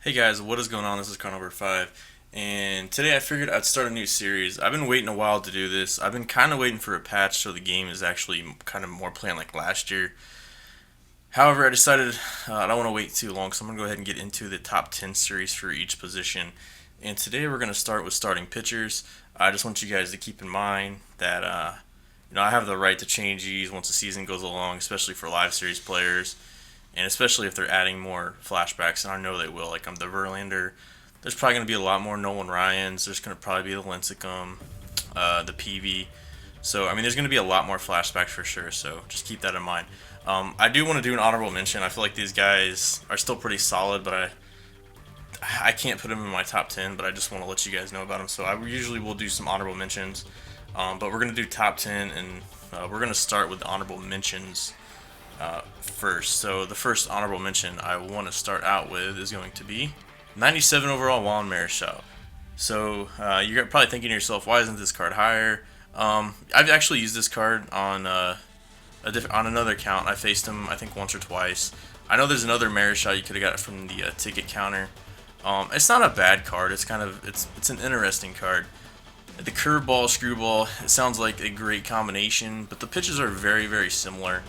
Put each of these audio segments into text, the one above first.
Hey guys, what is going on? This is car number 5, and today I figured I'd start a new series. I've been waiting a while to do this. I've been kind of waiting for a patch so the game is actually kind of more playing like last year. However, I decided I don't want to wait too long, so I'm going to go ahead and get into the top 10 series for each position. And today we're going to start with starting pitchers. I just want you guys to keep in mind that I have the right to change these once the season goes along, especially for live series players and especially if they're adding more flashbacks, and I know they will. Like I'm the Verlander, there's probably going to be a lot more Nolan Ryans. There's going to probably be the Lincecum, the PV. So I mean, there's going to be a lot more flashbacks for sure. So just keep that in mind. I do want to do an honorable mention. I feel like these guys are still pretty solid, but I can't put them in my top 10. But I just want to let you guys know about them. So I usually will do some honorable mentions, but we're going to do top 10, and we're going to start with the honorable mentions first. So the first honorable mention I want to start out with is going to be 97 overall Juan Marichal. So you're probably thinking to yourself, why isn't this card higher? I've actually used this card on on another account. I faced him I think once or twice. I know there's another Marichal you could have got it from the ticket counter. It's not a bad card. It's an interesting card. The curveball, screwball, it sounds like a great combination, but the pitches are very similar.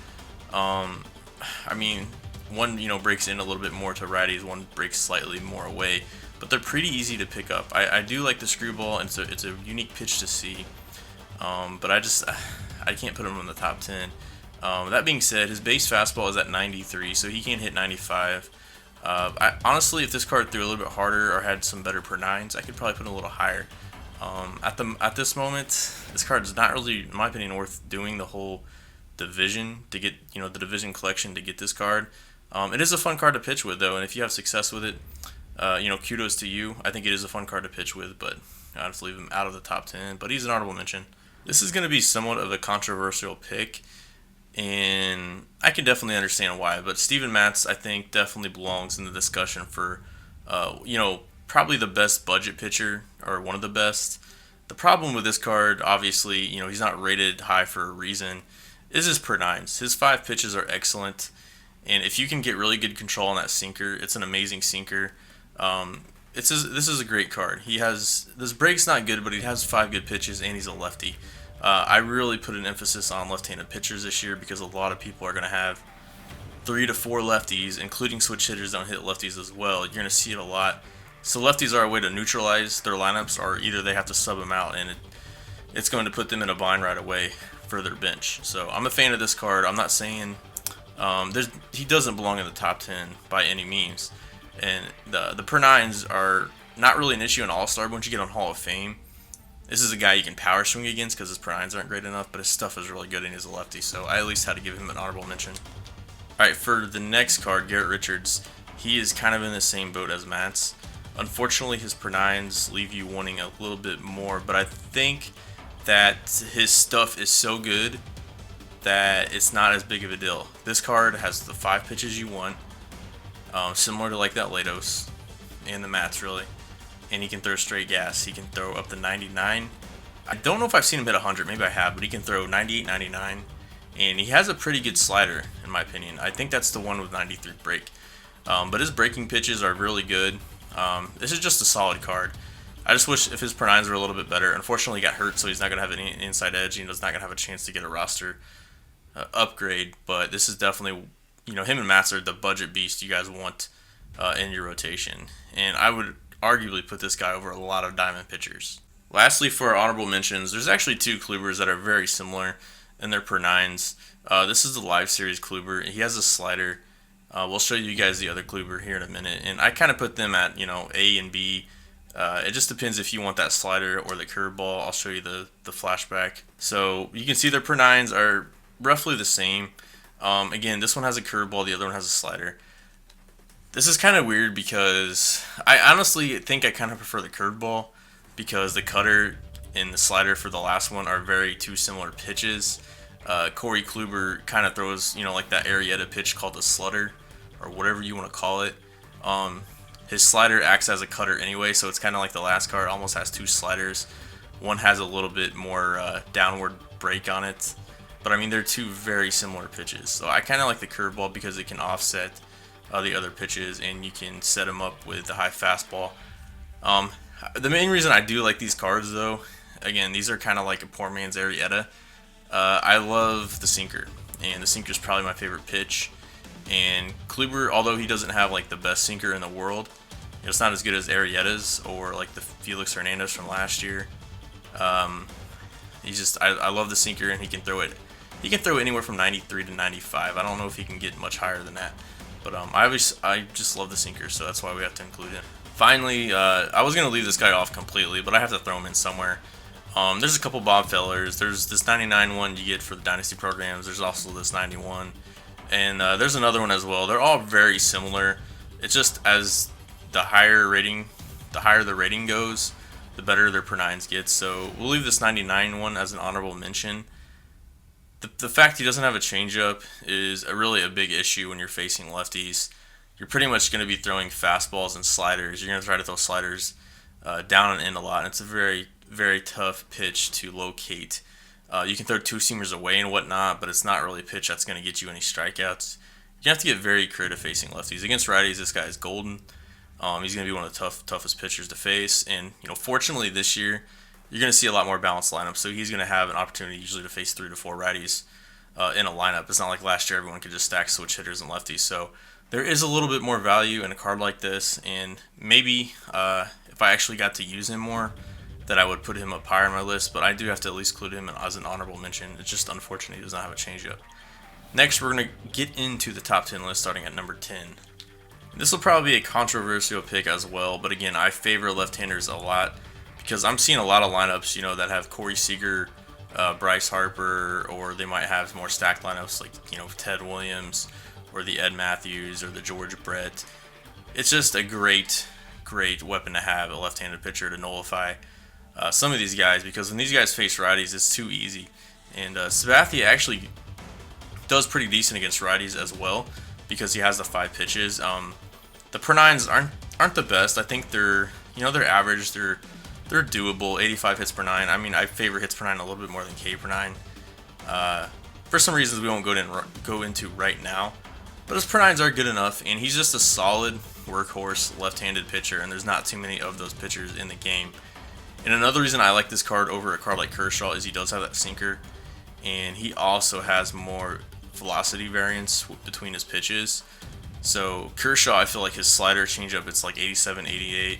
I mean, one breaks in a little bit more to righties, one breaks slightly more away, but they're pretty easy to pick up. I do like the screwball, and it's a unique pitch to see, but I can't put him in the top 10. That being said, his base fastball is at 93, so he can't hit 95. Honestly, if this card threw a little bit harder or had some better per nines, I could probably put him a little higher. At this moment, this card is not really, in my opinion, worth doing the whole division to get the division collection to get this card. It is a fun card to pitch with though, and if you have success with it, kudos to you. I think it is a fun card to pitch with, but I just leave him out of the top 10. But he's an honorable mention. This is going to be somewhat of a controversial pick, and I can definitely understand why. But Steven Matz, I think, definitely belongs in the discussion for, probably the best budget pitcher or one of the best. The problem with this card, obviously, he's not rated high for a reason, is his per nines. His 5 pitches are excellent, and if you can get really good control on that sinker, it's an amazing sinker. This is a great card. This break's not good, but he has 5 good pitches, and he's a lefty. I really put an emphasis on left-handed pitchers this year because a lot of people are going to have 3 to 4 lefties, including switch hitters don't hit lefties as well. You're going to see it a lot. So lefties are a way to neutralize their lineups, or either they have to sub them out, and it's going to put them in a bind right away for their bench. So I'm a fan of this card. I'm not saying he doesn't belong in the top 10 by any means. And the per nines are not really an issue in All-Star, but once you get on Hall of Fame, this is a guy you can power swing against because his per nines aren't great enough, but his stuff is really good and he's a lefty, so I at least had to give him an honorable mention. Alright, for the next card, Garrett Richards, he is kind of in the same boat as Matt's. Unfortunately, his per nines leave you wanting a little bit more, but I think that his stuff is so good that it's not as big of a deal. This card has the 5 pitches you want, similar to like that Latos and the Mats really, and he can throw straight gas. He can throw up to 99. I don't know if I've seen him hit 100, maybe I have, but he can throw 98, 99, and he has a pretty good slider in my opinion. I think that's the one with 93 break, but his breaking pitches are really good. This is just a solid card. I just wish if his per nines were a little bit better. Unfortunately, he got hurt, so he's not going to have any inside edge. He's not going to have a chance to get a roster upgrade. But this is definitely, him and Mats are the budget beast you guys want in your rotation. And I would arguably put this guy over a lot of diamond pitchers. Lastly, for our honorable mentions, there's actually 2 Klubers that are very similar in their per nines. This is the Live Series Kluber. He has a slider. We'll show you guys the other Kluber here in a minute. And I kind of put them at, A and B. It just depends if you want that slider or the curveball. I'll show you the flashback. So you can see their per nines are roughly the same. Again, this one has a curveball, the other one has a slider. This is kind of weird because I honestly think I kind of prefer the curveball because the cutter and the slider for the last one are very two similar pitches. Corey Kluber kind of throws, like that Arrieta pitch called the slutter or whatever you want to call it. His slider acts as a cutter anyway, so it's kind of like the last card. Almost has 2 sliders. One has a little bit more downward break on it. But I mean, they're 2 very similar pitches. So I kind of like the curveball because it can offset the other pitches, and you can set him up with the high fastball. Um, the main reason I do like these cards, though, again, these are kind of like a poor man's Arrieta. I love the sinker, and the sinker is probably my favorite pitch. And Kluber, although he doesn't have like the best sinker in the world, it's not as good as Arrieta's or like the Felix Hernandez from last year. I love the sinker, and he can throw it. He can throw it anywhere from 93 to 95. I don't know if he can get much higher than that, but I just love the sinker, so that's why we have to include him. Finally, I was gonna leave this guy off completely, but I have to throw him in somewhere. There's a couple Bob Fellers. There's this 99 one you get for the Dynasty programs. There's also this 91. And there's another one as well. They're all very similar. It's just as the higher the rating goes, the better their per nines get. So we'll leave this 99 one as an honorable mention. The fact he doesn't have a changeup is really a big issue when you're facing lefties. You're pretty much going to be throwing fastballs and sliders. You're going to try to throw sliders down and in a lot. And it's a very, very tough pitch to locate. You can throw two-seamers away and whatnot, but it's not really a pitch that's going to get you any strikeouts. You have to get very creative facing lefties. Against righties, this guy is golden. He's going to be one of the toughest pitchers to face. And fortunately this year, you're going to see a lot more balanced lineups. So he's going to have an opportunity usually to face 3 to 4 righties in a lineup. It's not like last year everyone could just stack switch hitters and lefties. So there is a little bit more value in a card like this. And maybe if I actually got to use him more, that I would put him up higher on my list, but I do have to at least include him as an honorable mention. It's just unfortunate he does not have a changeup. Next, we're going to get into the top 10 list starting at number 10. This will probably be a controversial pick as well, but again, I favor left-handers a lot because I'm seeing a lot of lineups, that have Corey Seager, Bryce Harper, or they might have more stacked lineups like, Ted Williams or the Ed Matthews or the George Brett. It's just a great weapon to have, a left-handed pitcher to nullify some of these guys, because when these guys face righties, it's too easy. And Sabathia actually does pretty decent against righties as well because he has the 5 pitches. The per nines aren't the best. I think they're average. They're doable. 85 hits per nine. I mean, I favor hits per nine a little bit more than K per nine. For some reasons we won't go into right now, but his per nines are good enough, and he's just a solid workhorse left-handed pitcher, and there's not too many of those pitchers in the game. And another reason I like this card over a card like Kershaw is he does have that sinker, and he also has more velocity variance between his pitches. So Kershaw, I feel like his slider changeup, it's like 87, 88,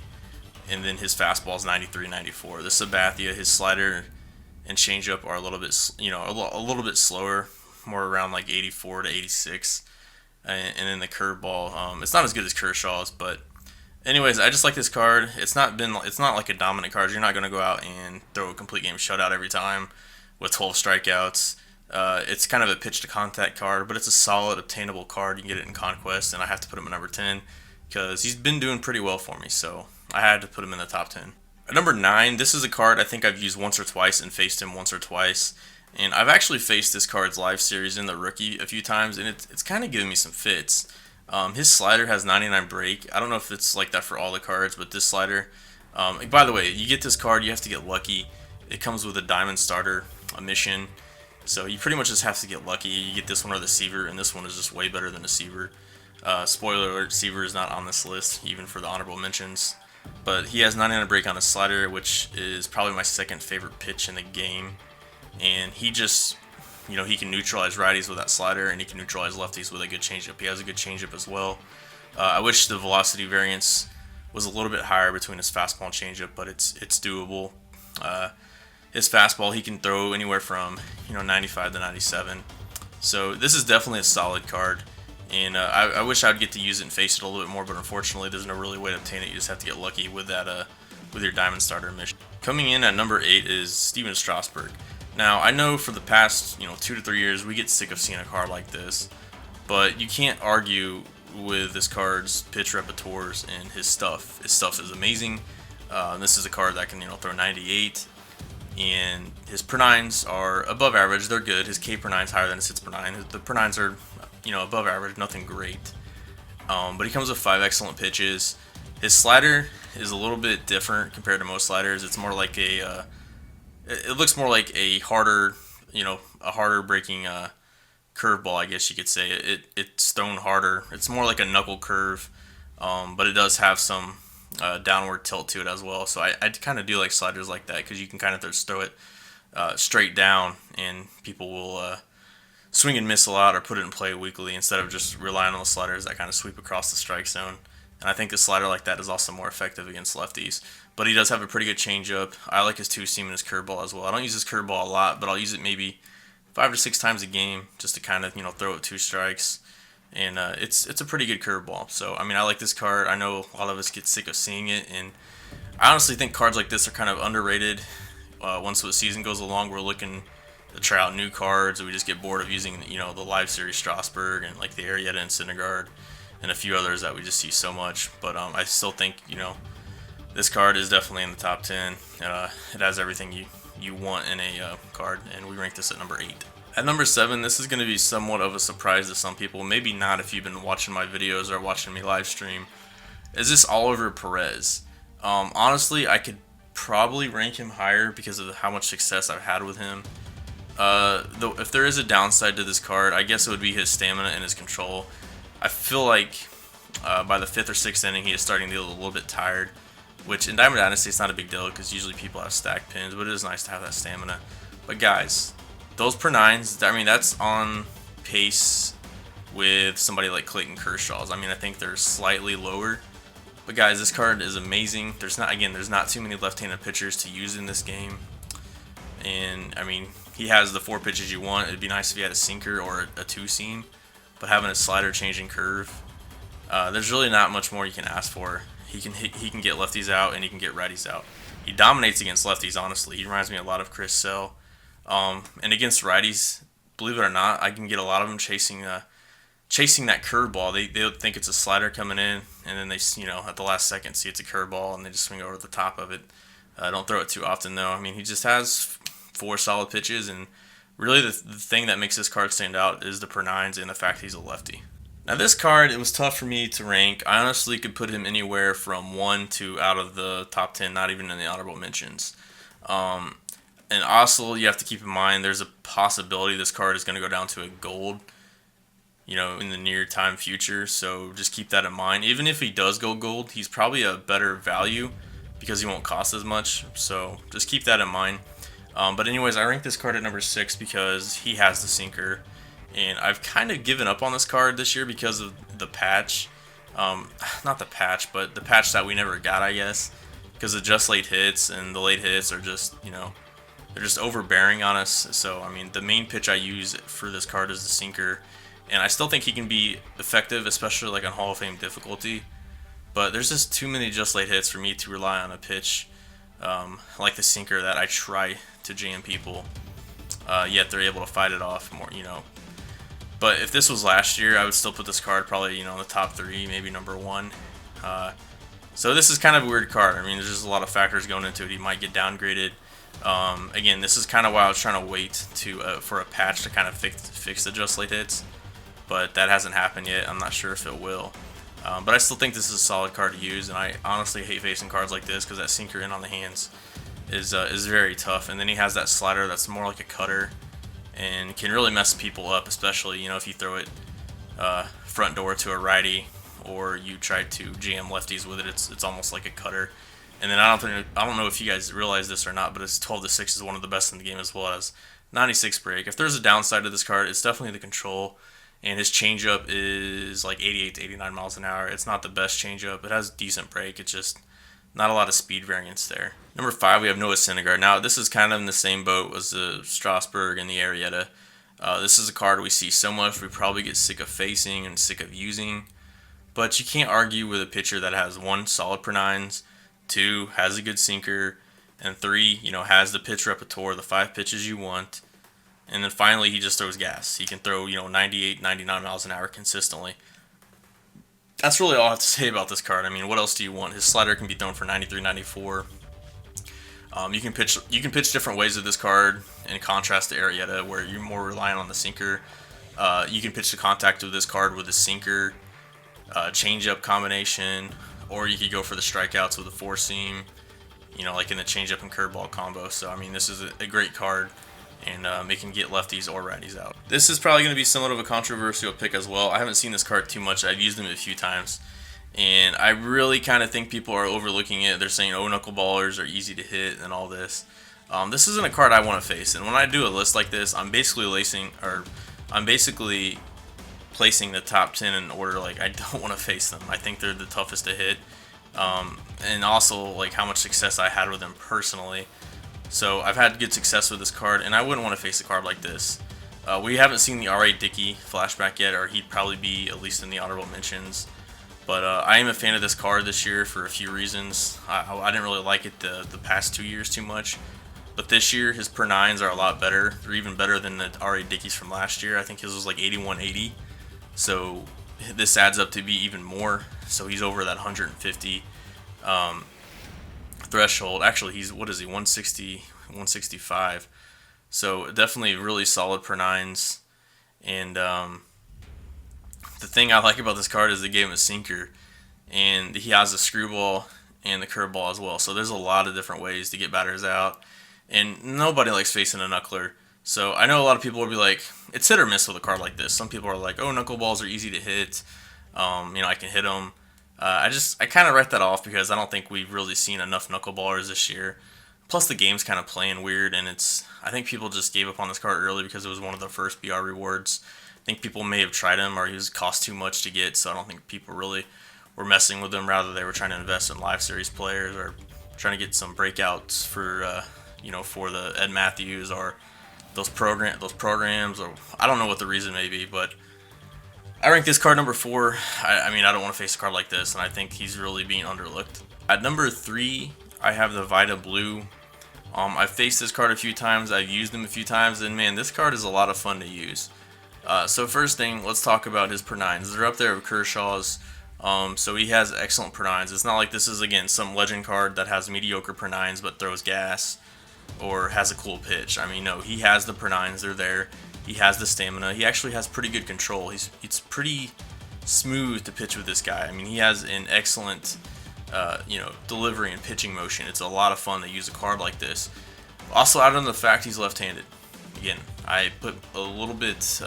and then his fastball is 93, 94. The Sabathia, his slider and changeup are a little bit, a little bit slower, more around like 84 to 86, and then the curveball, it's not as good as Kershaw's, but anyways, I just like this card. It's not like a dominant card. You're not going to go out and throw a complete game shutout every time with 12 strikeouts. It's kind of a pitch to contact card, but it's a solid, obtainable card. You can get it in Conquest, and I have to put him at number 10 because he's been doing pretty well for me, so I had to put him in the top 10. At number 9, this is a card I think I've used once or twice and faced him once or twice. And I've actually faced this card's live series in the rookie a few times, and it's kind of giving me some fits. His slider has 99 break. I don't know if it's like that for all the cards, but this slider. By the way, you get this card, you have to get lucky. It comes with a Diamond Starter, a mission. So you pretty much just have to get lucky. You get this one or the Seaver, and this one is just way better than the Seaver. Spoiler alert, Seaver is not on this list, even for the honorable mentions. But he has 99 break on his slider, which is probably my second favorite pitch in the game. And he just, he can neutralize righties with that slider, and he can neutralize lefties with a good changeup. He has a good changeup as well. I wish the velocity variance was a little bit higher between his fastball and changeup, but it's doable. His fastball, he can throw anywhere from 95 to 97. So this is definitely a solid card, and I wish I'd get to use it and face it a little bit more, but unfortunately there's no really way to obtain it. You just have to get lucky with that with your Diamond Starter mission. Coming in at number 8 is Steven Strasburg. Now, I know for the past 2 to 3 years we get sick of seeing a card like this, but you can't argue with this card's pitch repertoires and his stuff. His stuff is amazing. This is a card that can throw 98, and his per nines are above average. They're good. His K per nine is higher than his hits per nine. The per nines are above average, nothing great. But he comes with 5 excellent pitches. His slider is a little bit different compared to most sliders. It's more like it looks more like a harder, a harder breaking curveball, I guess you could say. It's thrown harder. It's more like a knuckle curve, but it does have some downward tilt to it as well. So I kind of do like sliders like that because you can kind of just throw it straight down, and people will swing and miss a lot or put it in play weakly instead of just relying on the sliders that kind of sweep across the strike zone. And I think a slider like that is also more effective against lefties. But he does have a pretty good changeup. I like his two seam and his curveball as well. I don't use his curveball a lot, but I'll use it maybe 5 to 6 times a game just to kind of throw it 2 strikes. And it's a pretty good curveball. So I mean I like this card. I know a lot of us get sick of seeing it, and I honestly think cards like this are kind of underrated. Once the season goes along, we're looking to try out new cards. We just get bored of using the live series Strasburg and like the Arrieta and Syndergaard and a few others that we just see so much. But I still think this card is definitely in the top 10. It has everything you want in a card, and we rank this at number 8. At number 7, this is going to be somewhat of a surprise to some people, maybe not if you've been watching my videos or watching me live stream. Is this Oliver Perez? Honestly, I could probably rank him higher because of how much success I've had with him. Though if there is a downside to this card, I guess it would be his stamina and his control. I feel like by the 5th or 6th inning, he is starting to get a little bit tired, which in Diamond Dynasty it's not a big deal because usually people have stacked pins, but it is nice to have that stamina. But guys, those per 9s, I mean, that's on pace with somebody like Clayton Kershaw's. I mean, I think they're slightly lower. But guys, this card is amazing. There's not too many left-handed pitchers to use in this game. And I mean, he has the 4 pitches you want. It'd be nice if he had a sinker or a 2-seam, but having a slider changing curve, there's really not much more you can ask for. He can get lefties out and he can get righties out. He dominates against lefties, honestly. He reminds me a lot of Chris Sale. And against righties, believe it or not, I can get a lot of them chasing that curveball. They think it's a slider coming in, and then they at the last second see it's a curveball and they just swing over the top of it. Don't throw it too often though. I mean, he just has 4 solid pitches, and really the thing that makes this card stand out is the per 9s and the fact he's a lefty. Now this card, it was tough for me to rank. I honestly could put him anywhere from 1 to out of the top 10, not even in the honorable mentions. And also, you have to keep in mind there's a possibility this card is going to go down to a gold, in the near time future. So just keep that in mind. Even if he does go gold, he's probably a better value because he won't cost as much. So just keep that in mind. But anyways, I ranked this card at number 6 because he has the sinker. And I've kind of given up on this card this year because of the patch. Not the patch, but the patch that we never got, I guess. Because of just late hits, and the late hits are just, they're just overbearing on us. So, I mean, the main pitch I use for this card is the sinker. And I still think he can be effective, especially like on Hall of Fame difficulty. But there's just too many just late hits for me to rely on a pitch like the sinker that I try to jam people. Yet they're able to fight it off more, But if this was last year, I would still put this card probably, in the top 3, maybe number 1. So this is kind of a weird card. I mean, there's just a lot of factors going into it. He might get downgraded. Again, this is kind of why I was trying to wait for a patch to kind of fix the just late hits. But that hasn't happened yet. I'm not sure if it will. But I still think this is a solid card to use. And I honestly hate facing cards like this because that sinker in on the hands is very tough. And then he has that slider that's more like a cutter and can really mess people up, especially if you throw it front door to a righty or you try to jam lefties with it. It's almost like a cutter. And then I don't know if you guys realize this or not, but it's 12-6 is one of the best in the game, as well as 96 break. If there's a downside to this card, it's definitely the control. And his changeup is like 88 to 89 miles an hour. It's not the best changeup. It has decent break. It's just not a lot of speed variance there. Number 5, we have Noah Syndergaard. Now, this is kind of in the same boat as the Strasburg and the Arrieta. This is a card we see so much we probably get sick of facing and sick of using. But you can't argue with a pitcher that has 1, solid per 9s, 2, has a good sinker, and 3, has the pitch repertoire, the 5 pitches you want. And then finally, he just throws gas. He can throw, 98, 99 miles an hour consistently. That's really all I have to say about this card. I mean, what else do you want? His slider can be thrown for 93, 94. You can pitch different ways with this card in contrast to Arrieta, where you're more reliant on the sinker. You can pitch the contact with this card with a sinker, changeup combination, or you could go for the strikeouts with a 4-seam, like in the changeup and curveball combo. So, I mean, this is a great card. and it can get lefties or righties out. This is probably going to be somewhat of a controversial pick as well. I haven't seen this card too much. I've used him a few times, and I really kind of think people are overlooking it. They're saying, oh, knuckleballers are easy to hit and all this. This isn't a card I want to face, and when I do a list like this, I'm basically placing the top 10 in order. Like, I don't want to face them. I think they're the toughest to hit, and also like how much success I had with them personally. So I've had good success with this card, and I wouldn't want to face a card like this. We haven't seen the R.A. Dickey flashback yet, or he'd probably be at least in the honorable mentions. But I am a fan of this card this year for a few reasons. I didn't really like it the past 2 years too much. But this year, his per 9s are a lot better. They're even better than the R.A. Dickey's from last year. I think his was like 81-80. So this adds up to be even more. So he's over that 150 threshold. Actually, he's, what is he, 160, 165. So definitely really solid per 9s. And the thing I like about this card is they gave him a sinker. And he has a screwball and the curveball as well. So there's a lot of different ways to get batters out. And nobody likes facing a knuckler. So I know a lot of people will be like, it's hit or miss with a card like this. Some people are like, oh, knuckleballs are easy to hit. I can hit them. I kind of write that off because I don't think we've really seen enough knuckleballers this year. Plus the game's kind of playing weird, and I think people just gave up on this card early because it was one of the first BR rewards. I think people may have tried him, or he was cost too much to get, so I don't think people really were messing with him. Rather, they were trying to invest in live series players or trying to get some breakouts for for the Ed Matthews or those programs, or I don't know what the reason may be, but I rank this card number 4. I don't want to face a card like this, and I think he's really being underlooked. At number 3, I have the Vita Blue. I've faced this card a few times. I've used him a few times, and man, this card is a lot of fun to use. So first thing, let's talk about his per 9s. They're up there with Kershaw's. So he has excellent per 9s. It's not like this is, again, some legend card that has mediocre per 9s but throws gas or has a cool pitch. No, he has the per 9s. They're there. He has the stamina. He actually has pretty good control. It's pretty smooth to pitch with this guy. He has an excellent delivery and pitching motion. It's a lot of fun to use a card like this. Also, out on the fact he's left-handed. Again, I put a little bit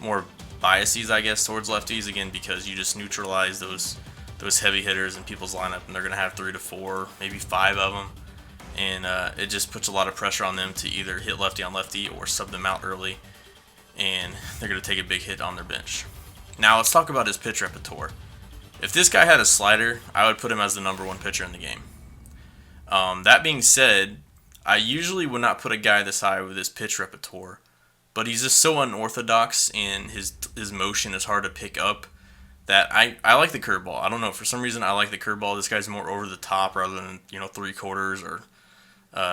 more biases, I guess, towards lefties, again, because you just neutralize those heavy hitters in people's lineup, and they're going to have 3 to 4, maybe 5 of them. And it just puts a lot of pressure on them to either hit lefty on lefty or sub them out early, and they're going to take a big hit on their bench. Now, let's talk about his pitch repertoire. If this guy had a slider, I would put him as the number 1 pitcher in the game. That being said, I usually would not put a guy this high with his pitch repertoire, but he's just so unorthodox, and his motion is hard to pick up, that I like the curveball. I don't know, for some reason I like the curveball. This guy's more over the top rather than 3/4 or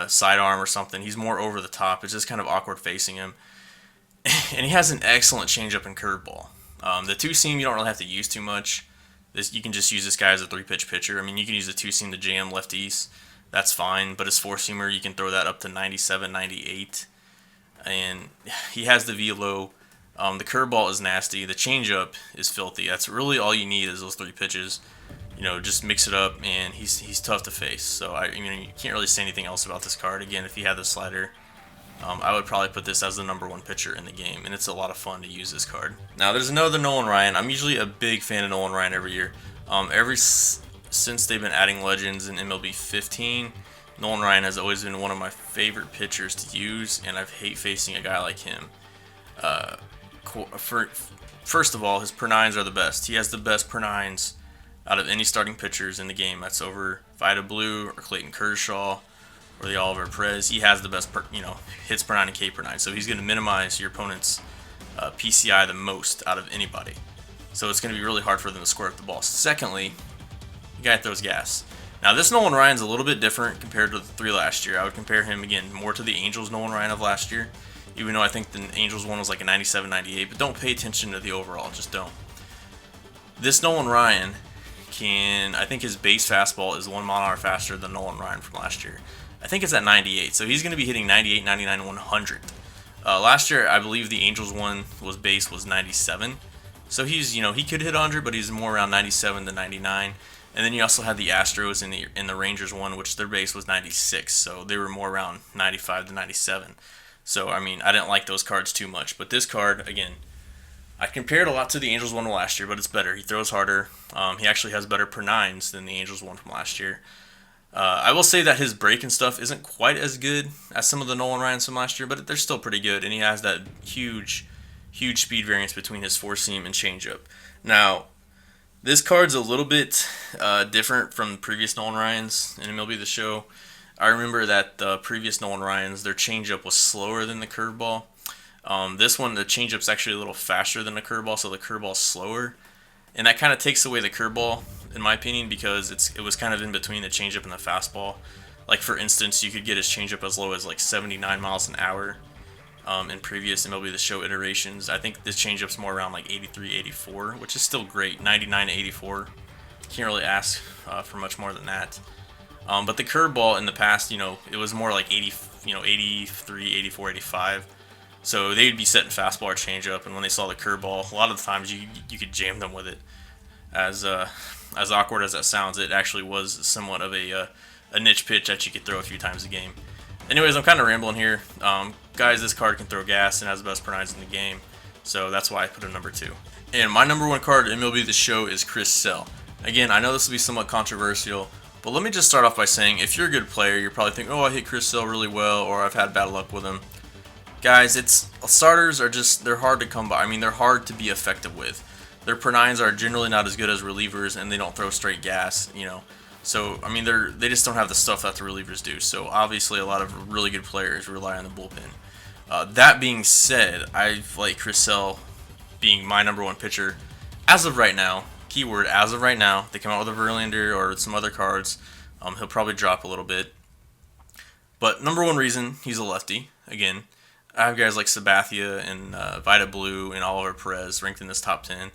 sidearm or something. He's more over the top. It's just kind of awkward facing him. And he has an excellent changeup and curveball. The 2-seam you don't really have to use too much. You can just use this guy as a 3-pitch pitcher. You can use the 2-seam to jam lefties. That's fine. But his 4-seamer, you can throw that up to 97, 98. And he has the velo. The curveball is nasty. The changeup is filthy. That's really all you need is those 3 pitches. Just mix it up, and he's tough to face. So you can't really say anything else about this card. Again, if he had the slider, I would probably put this as the number 1 pitcher in the game, and it's a lot of fun to use this card. Now, there's another Nolan Ryan. I'm usually a big fan of Nolan Ryan every year. Since they've been adding legends in MLB 15, Nolan Ryan has always been one of my favorite pitchers to use, and I hate facing a guy like him. First of all, his per 9s are the best. He has the best per 9s out of any starting pitchers in the game. That's over Vita Blue or Clayton Kershaw or the Oliver Perez. He has the best hits per 9 and K per 9. So he's going to minimize your opponent's PCI the most out of anybody. So it's going to be really hard for them to square up the ball. Secondly, the guy throws gas. Now, this Nolan Ryan's a little bit different compared to the 3 last year. I would compare him, again, more to the Angels Nolan Ryan of last year, even though I think the Angels one was like a 97, 98. But don't pay attention to the overall. Just don't. This Nolan Ryan I think his base fastball is 1 mile an hour faster than Nolan Ryan from last year. I think it's at 98, so he's going to be hitting 98, 99, 100. Last year, I believe the Angels one was 97. So he's, he could hit 100, but he's more around 97 to 99. And then you also had the Astros in the Rangers one, which their base was 96, so they were more around 95 to 97. So, I mean, I didn't like those cards too much. But this card, again, I compared a lot to the Angels one last year, but it's better. He throws harder. He actually has better per nines than the Angels one from last year. I will say that his break and stuff isn't quite as good as some of the Nolan Ryans from last year, but they're still pretty good. And he has that huge speed variance between his four seam and changeup. Now, this card's a little bit different from previous Nolan Ryans in MLB The Show. I remember that the previous Nolan Ryans, their changeup was slower than the curveball. This one, the changeup's actually a little faster than the curveball, so the curveball's slower. And that kind of takes away the curveball, in my opinion, because it was kind of in between the changeup and the fastball. Like, for instance, you could get his changeup as low as like 79 miles an hour in previous MLB The Show iterations. I think this changeup's more around like 83, 84, which is still great. 99 to 84. Can't really ask for much more than that. But the curveball in the past, it was more like 80, 83, 84, 85. So they'd be setting fastball or changeup, and when they saw the curveball, a lot of the times you could jam them with it. As awkward as that sounds, it actually was somewhat of a niche pitch that you could throw a few times a game. Anyways, I'm kind of rambling here. Guys, this card can throw gas and has the best per nines in the game, so that's why I put him number 2. And my number 1 card in MLB The Show is Chris Sale. Again, I know this will be somewhat controversial, but let me just start off by saying, if you're a good player, you're probably thinking, oh, I hit Chris Sale really well, or I've had bad luck with him. Guys, starters are they're hard to come by. I mean, they're hard to be effective with. Their per nines are generally not as good as relievers, and they don't throw straight gas, So, I mean, they just don't have the stuff that the relievers do. So, obviously, a lot of really good players rely on the bullpen. That being said, I like Chris Sale being my number 1 pitcher as of right now. Keyword, as of right now. They come out with a Verlander or some other cards. He'll probably drop a little bit. But number 1 reason, he's a lefty. Again, I have guys like Sabathia and Vida Blue and Oliver Perez ranked in this top 10,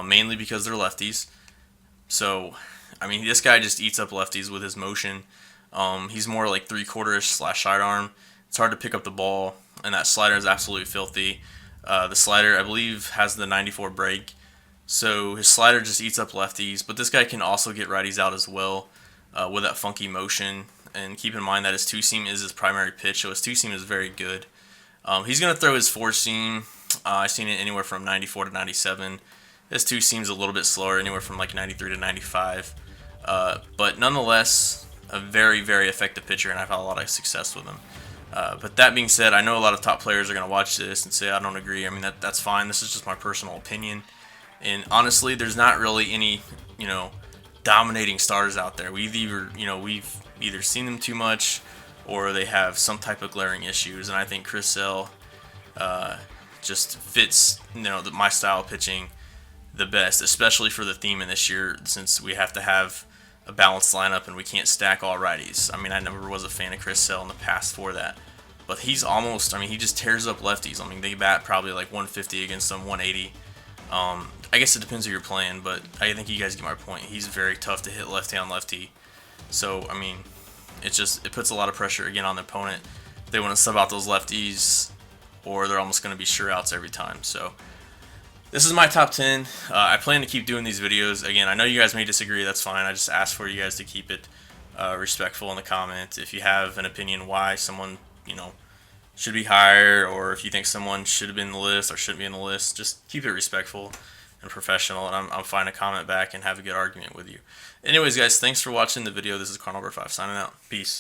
mainly because they're lefties. So, I mean, this guy just eats up lefties with his motion. He's more like 3/4-ish slash sidearm. It's hard to pick up the ball, and that slider is absolutely filthy. The slider, I believe, has the 94 break, so his slider just eats up lefties. But this guy can also get righties out as well with that funky motion. And keep in mind that his two-seam is his primary pitch, so his two-seam is very good. He's going to throw his four-seam. I've seen it anywhere from 94 to 97. His two-seam's a little bit slower, anywhere from like 93 to 95. But nonetheless, a very, very effective pitcher, and I've had a lot of success with him. But that being said, I know a lot of top players are going to watch this and say, I don't agree. I mean, that's fine. This is just my personal opinion. And honestly, there's not really any, dominating starters out there. We've either seen them too much, or they have some type of glaring issues. And I think Chris Sale just fits, my style of pitching the best, especially for the theme in this year, since we have to have a balanced lineup and we can't stack all righties. I mean, I never was a fan of Chris Sale in the past for that. But he's almost, he just tears up lefties. I mean, they bat probably like 150 against them, 180. I guess it depends who you're playing, but I think you guys get my point. He's very tough to hit lefty on lefty. So, it puts a lot of pressure, again, on the opponent. They want to sub out those lefties, or they're almost going to be sure outs every time. So, this is my top 10. I plan to keep doing these videos. Again, I know you guys may disagree. That's fine. I just ask for you guys to keep it respectful in the comments. If you have an opinion why someone, should be higher, or if you think someone should have been in the list or shouldn't be in the list, just keep it respectful and professional, and I'm fine to comment back and have a good argument with you. Anyways, guys, thanks for watching the video. This is Car Number 5 signing out. Peace.